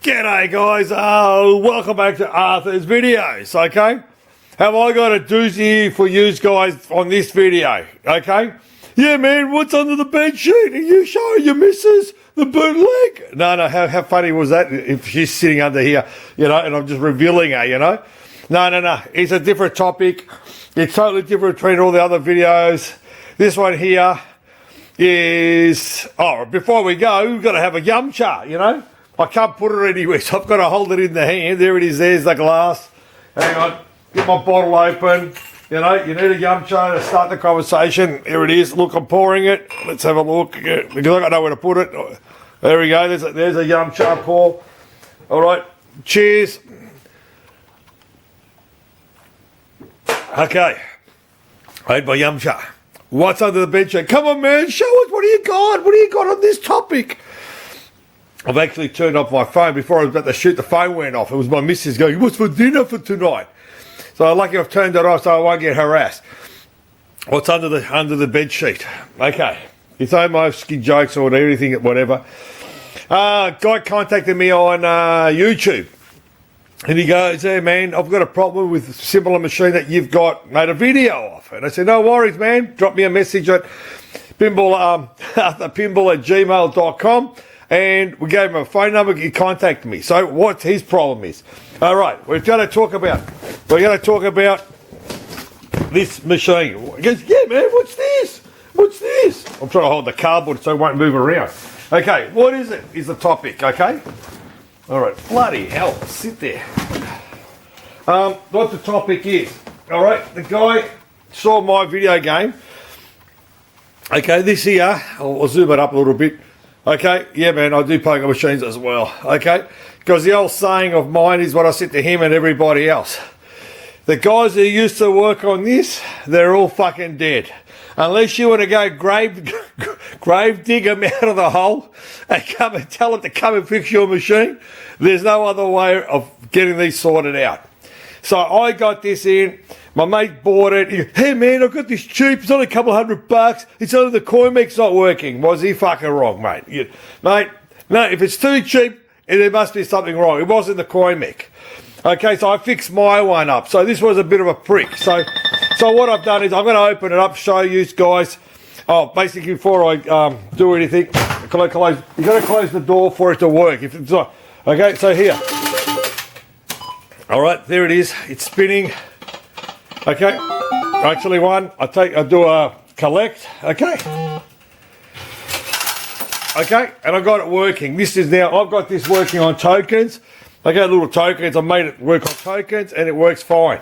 G'day guys, welcome back to Arthur's videos, okay? Have I got a doozy for you guys on this video, okay? Yeah man, what's under the bed sheet? Are you showing your missus the bootleg? No, how funny was that if she's sitting under here, you know, and I'm just revealing her, you know? No, it's a different topic. It's totally different between all the other videos. This one here is, before we go, we've got to have a yum chart, you know? I can't put it anywhere, so I've got to hold it in the hand. There it is, there's the glass. Hang on, get my bottle open. You know, you need a yum chart to start the conversation. Here it is, look, I'm pouring it. Let's have a look, because I don't know where to put it. There we go, there's a yum chart pour. All right, cheers. Okay, I had my yum chart. What's under the bed sheet? Come on, man, show us. What do you got? What do you got on this topic? I've actually turned off my phone before I was about to shoot. The phone went off. It was my missus going, "What's for dinner for tonight?" So I'm lucky I've turned it off so I won't get harassed. What's under the bed sheet? Okay, it's almost jokes or anything, whatever. Guy contacted me on YouTube. And he goes, "Hey man, I've got a problem with a similar machine that you've got made a video of." And I said, "No worries, man. Drop me a message at pinball@gmail.com." And we gave him a phone number. He contacted me. So what his problem is? All right, we're going to talk about this machine. He goes, "Yeah, man. What's this? What's this?" I'm trying to hold the cardboard so it won't move around. Okay, what is it? Is the topic? Okay. All right, bloody hell, sit there. What the topic is, all right, the guy saw my video game. Okay, this here, I'll zoom it up a little bit. Okay, yeah man, I do poker machines as well, okay? Because the old saying of mine is what I said to him and everybody else. The guys who used to work on this, they're all fucking dead. Unless you want to go grave dig them out of the hole and come and tell them to come and fix your machine, there's no other way of getting these sorted out. So I got this in, my mate bought it. He goes, "Hey man, I've got this cheap, it's only a couple $100. It's only the coin mech's not working." Was he fucking wrong, mate? Mate, no, if it's too cheap, there must be something wrong. It wasn't the coin mech. Okay, so I fixed my one up. So this was a bit of a prick. So what I've done is I'm going to open it up, show you guys. Basically before I do anything, you've got to close the door for it to work. If it's not, okay, so here. All right, there it is. It's spinning. Okay, actually I do a collect. Okay, and I got it working. I've got this working on tokens. I got little tokens. I made it work on tokens, and it works fine.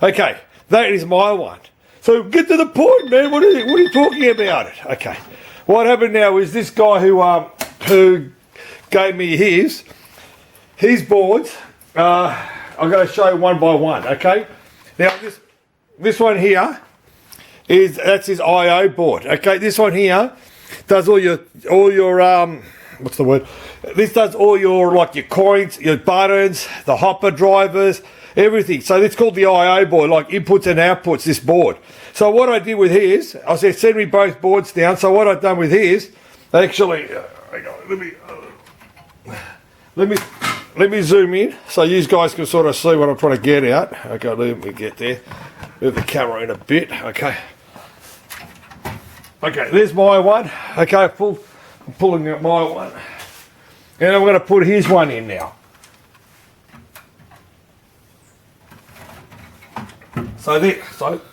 Okay, that is my one. So get to the point, man. What are you talking about it? Okay, what happened now is this guy who gave me his boards. I'm going to show you one by one. Okay, now this one here that's his IO board. Okay, this one here does all your what's the word? This does all your your coins, your buttons, the hopper drivers, everything. So it's called the IO board, like inputs and outputs. This board. So what I did with his, I said send me both boards down. So what I've done with his, actually, let me zoom in so you guys can sort of see what I'm trying to get out. Okay, let me get there. Move the camera in a bit. Okay, there's my one. Okay, I'm pulling out my one. And I'm going to put his one in now. So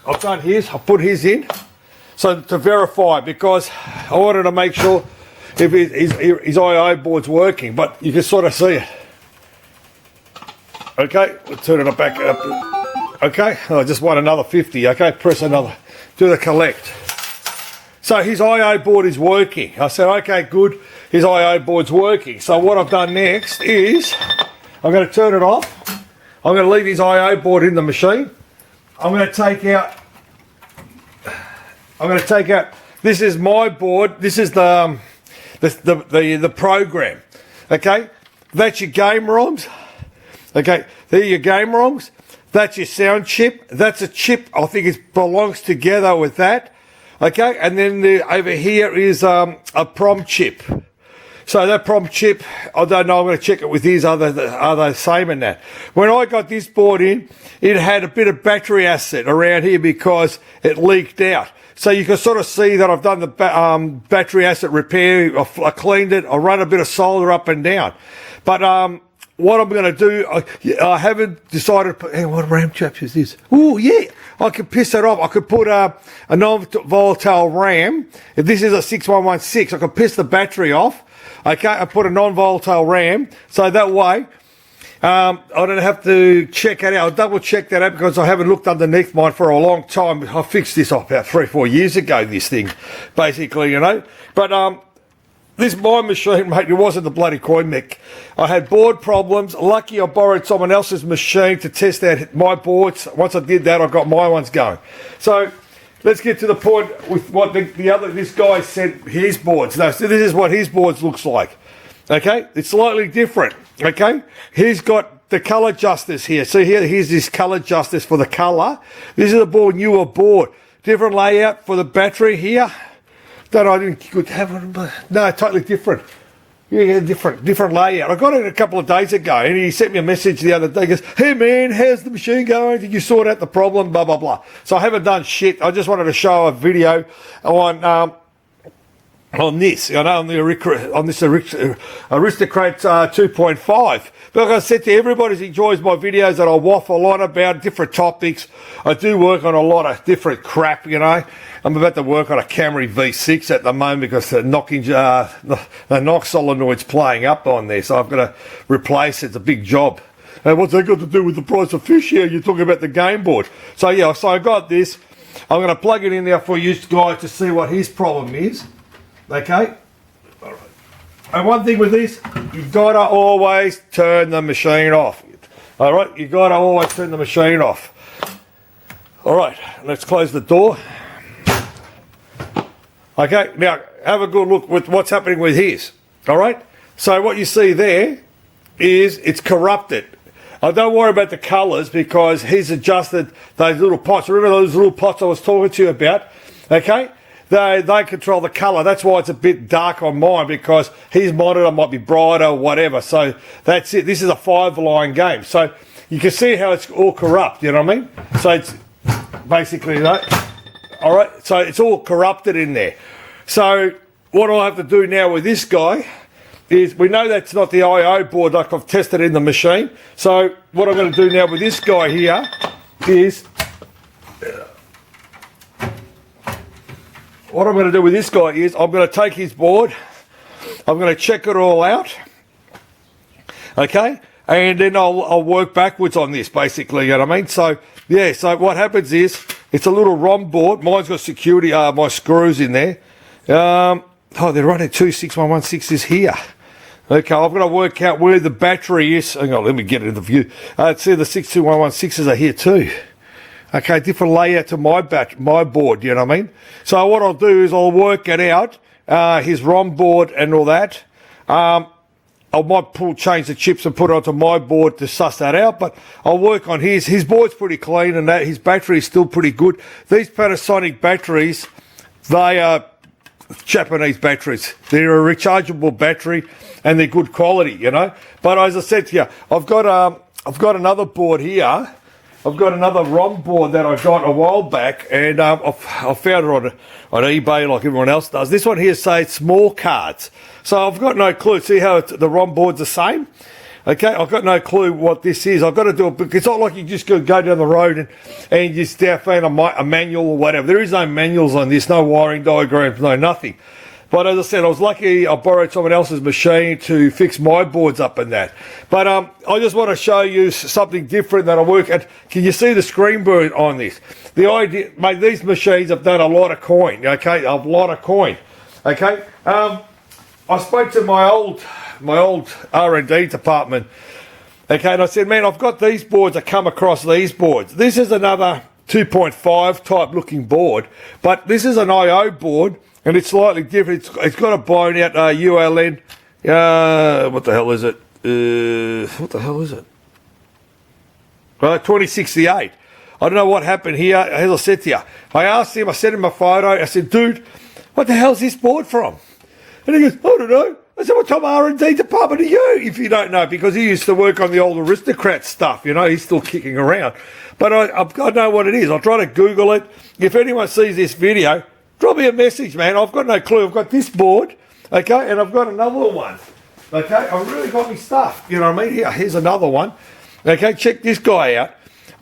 I've done his, I put his in. So to verify, because I wanted to make sure if his IO board's working, but you can sort of see it. Okay, we'll turn it back up. Okay, I just want another 50. Okay, press another, do the collect. So his IO board is working. I said, okay, good. His IO board's working. So what I've done next is I'm going to turn it off. I'm going to leave his IO board in the machine. I'm going to take out. This is my board. This is the program. Okay, that's your game ROMs. Okay, there are your game ROMs. That's your sound chip. That's a chip. I think it belongs together with that. Okay, and then over here is a prom chip. So that problem chip, I don't know, I'm going to check it with his, are they the same in that? When I got this board in, it had a bit of battery acid around here because it leaked out. So you can sort of see that I've done the battery acid repair, I cleaned it, I run a bit of solder up and down. But what I'm going to do, I haven't decided, hey, what RAM chaps is this? Oh, yeah, I could piss it off. I could put a non-volatile RAM. If this is a 6116, I could piss the battery off. Okay, I put a non-volatile RAM, so that way I don't have to check it out. I'll double check that out because I haven't looked underneath mine for a long time. I fixed this off about 3-4 years ago, this thing, basically, you know. But this my machine, mate, it wasn't the bloody coin mech. I had board problems. Lucky I borrowed someone else's machine to test out my boards. Once I did that, I got my ones going. So let's get to the point with what this guy said his boards. No, so this is what his boards looks like. Okay, it's slightly different. Okay, he's got the color justice here. So here's this color justice for the color. This is a board, newer board. Different layout for the battery here. That I didn't could have it. No, totally different. Yeah, different layout. I got it a couple of days ago, and he sent me a message the other day. He goes, "Hey man, how's the machine going? Did you sort out the problem? Blah blah blah." So I haven't done shit. I just wanted to show a video on this, you know, on this Aristocrat 2.5. But like I said to everybody who enjoys my videos that I waffle on about different topics, I do work on a lot of different crap, you know. I'm about to work on a Camry V6 at the moment because the knock solenoid's playing up on there, so I've got to replace it. It's a big job. And what's that got to do with the price of fish here? You're talking about the game board. So yeah, so I got this. I'm going to plug it in there for you guys to see what his problem is. Okay, and one thing with this, you've got to always turn the machine off. All right, you've got to always turn the machine off. All right, let's close the door. Okay, now have a good look with what's happening with his. All right, so what you see there is it's corrupted. Don't worry about the colours because he's adjusted those little pots. Remember those little pots I was talking to you about? Okay. They control the colour. That's why it's a bit dark on mine because his monitor might be brighter or whatever. So that's it. This is a 5-line game. So you can see how it's all corrupt, you know what I mean? So it's basically that. All right, so it's all corrupted in there. So what I have to do now with this guy is, we know that's not the I/O board like I've tested in the machine. So what I'm going to do now with this guy here is... What I'm going to do with this guy is I'm going to take his board, I'm going to check it all out, okay, and then I'll work backwards on this basically, you know what I mean? So yeah, so what happens is it's a little ROM board. Mine's got security, my screws in there. They're running 2 6116s here. Okay, I've got to work out where the battery is. Hang on, let me get it in the view. See, the 62116s are here too. Okay, different layout to my board, you know what I mean? So what I'll do is I'll work it out, his ROM board and all that. I might change the chips and put it onto my board to suss that out, but I'll work on his. His board's pretty clean and that his battery is still pretty good. These Panasonic batteries, they are Japanese batteries. They're a rechargeable battery and they're good quality, you know. But as I said to you, I've got another board here. I've got another ROM board that I got a while back, and I found it on eBay like everyone else does. This one here says small cards. So I've got no clue. See how the ROM board's the same? Okay, I've got no clue what this is. I've got to do it, because it's not like you just go down the road and you found a manual or whatever. There is no manuals on this, no wiring diagrams, no nothing. But as I said, I was lucky I borrowed someone else's machine to fix my boards up and that. But I just want to show you something different that I work at. Can you see the screen burn on this? The idea, mate, these machines have done a lot of coin, okay? A lot of coin, okay? I spoke to my old R&D department, okay, and I said, man, I've got these boards. I come across these boards. This is another 2.5 type looking board, but this is an I/O board. And it's slightly different. It's got a blown out ULN. What the hell is it? 2068. I don't know what happened here. As I said to you, I asked him, I sent him a photo. I said, dude, what the hell's this board from? And he goes, I don't know. I said, what type of R&D department are you, if you don't know? Because he used to work on the old Aristocrat stuff, you know, he's still kicking around. But I know what it is. I'll try to Google it. If anyone sees this video, drop me a message, man. I've got no clue. I've got this board, okay, and I've got another one, okay? I've really got me stuffed, you know what I mean? Here's another one, okay? Check this guy out.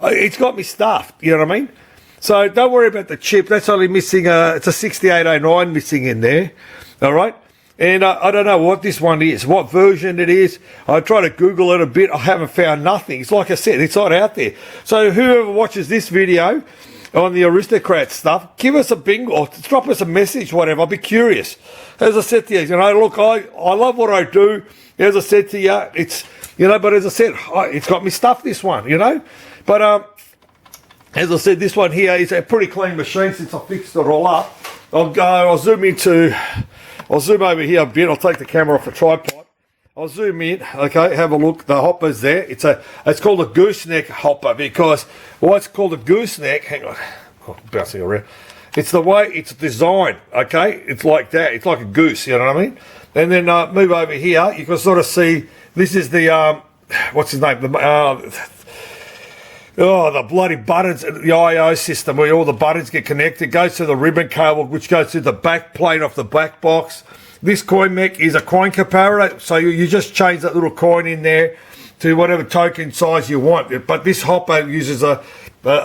It's got me stuffed, you know what I mean? So don't worry about the chip. That's only missing, it's a 6809 missing in there, all right? And I don't know what this one is, what version it is. I try to Google it a bit. I haven't found nothing. It's like I said, it's not out there. So whoever watches this video on the Aristocrat stuff, give us a bing or drop us a message, whatever. I'll be curious. As I said to you, you know, look, I love what I do. As I said to you, it's, you know, but as I said, it's got me stuffed, this one, you know. But as I said, this one here is a pretty clean machine since I fixed it all up. I'll zoom over here a bit. I'll take the camera off the tripod. I'll zoom in, okay, have a look. The hopper's there. It's called a gooseneck hopper because why it's called a gooseneck, hang on, bouncing around. It's the way it's designed, okay? It's like that. It's like a goose, you know what I mean? And then move over here. You can sort of see, this is the, what's his name? The bloody buttons, the I/O system where all the buttons get connected. It goes to the ribbon cable, which goes to the back plate of the back box. This coin mech is a coin comparator, so you just change that little coin in there to whatever token size you want. But this hopper uses a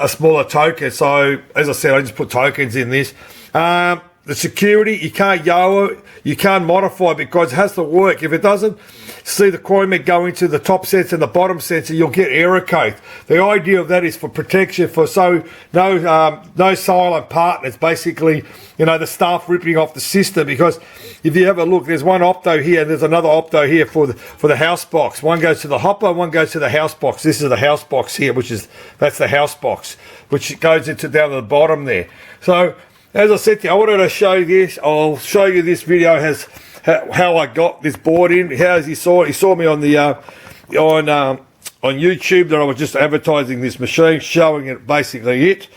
smaller token, so as I said, I just put tokens in this. The security, you can't yo it, you can't modify it because it has to work. If it doesn't, see the coin mech go into the top sensor and the bottom sensor, you'll get error code. The idea of that is for protection, for no silent partners, basically, you know, the staff ripping off the system. Because if you have a look, there's one opto here and there's another opto here for the house box. One goes to the hopper, one goes to the house box. This is the house box here, that's the house box, which goes into down to the bottom there. So as I said to you, I wanted to show this. I'll show you this video has how I got this board in. How he saw it. He saw me on the on YouTube that I was just advertising this machine, showing it basically it.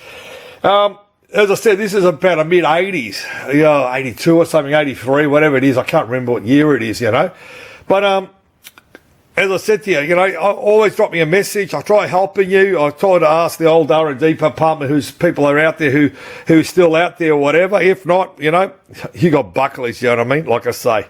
As I said, this is about a mid 80s, 82 or something, 83, whatever it is. I can't remember what year it is, you know. But as I said to you, you know, always drop me a message. I try helping you. I try to ask the old R&D department whose people are out there who's still out there or whatever. If not, you know, you got Buckleys, you know what I mean? Like I say.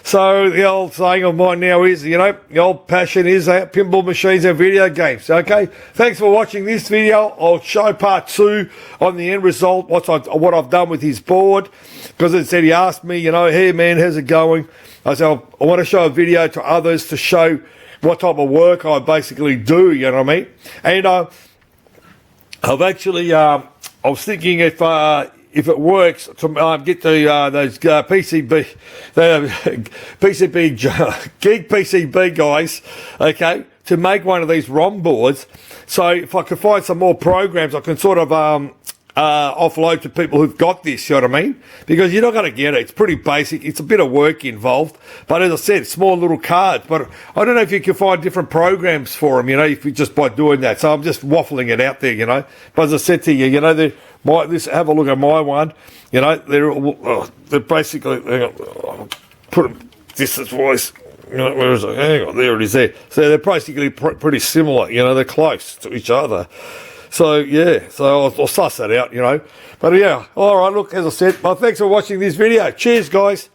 So the old saying of mine now is, you know, the old passion is pinball machines and video games. Okay. Thanks for watching this video. I'll show part 2 on the end result, what I've done with his board. Because as I said, he asked me, you know, hey man, how's it going? I said, I want to show a video to others to show what type of work I basically do, you know what I mean? And I've actually, I was thinking if it works to get to those PCB Geek PCB guys, okay, to make one of these ROM boards. So if I could find some more programs, I can sort of offload to people who've got this, you know what I mean? Because you're not going to get it. It's pretty basic. It's a bit of work involved. But as I said, small little cards. But I don't know if you can find different programs for them, you know, if you just by doing that. So I'm just waffling it out there, you know. But as I said to you, you know, have a look at my one. You know, they're basically, put them, this is voice. You know, where is it? Hang on, there it is there. So they're basically pretty similar, you know, they're close to each other. So, yeah, so I'll suss that out, you know. But, yeah, all right, look, as I said, well, thanks for watching this video. Cheers, guys.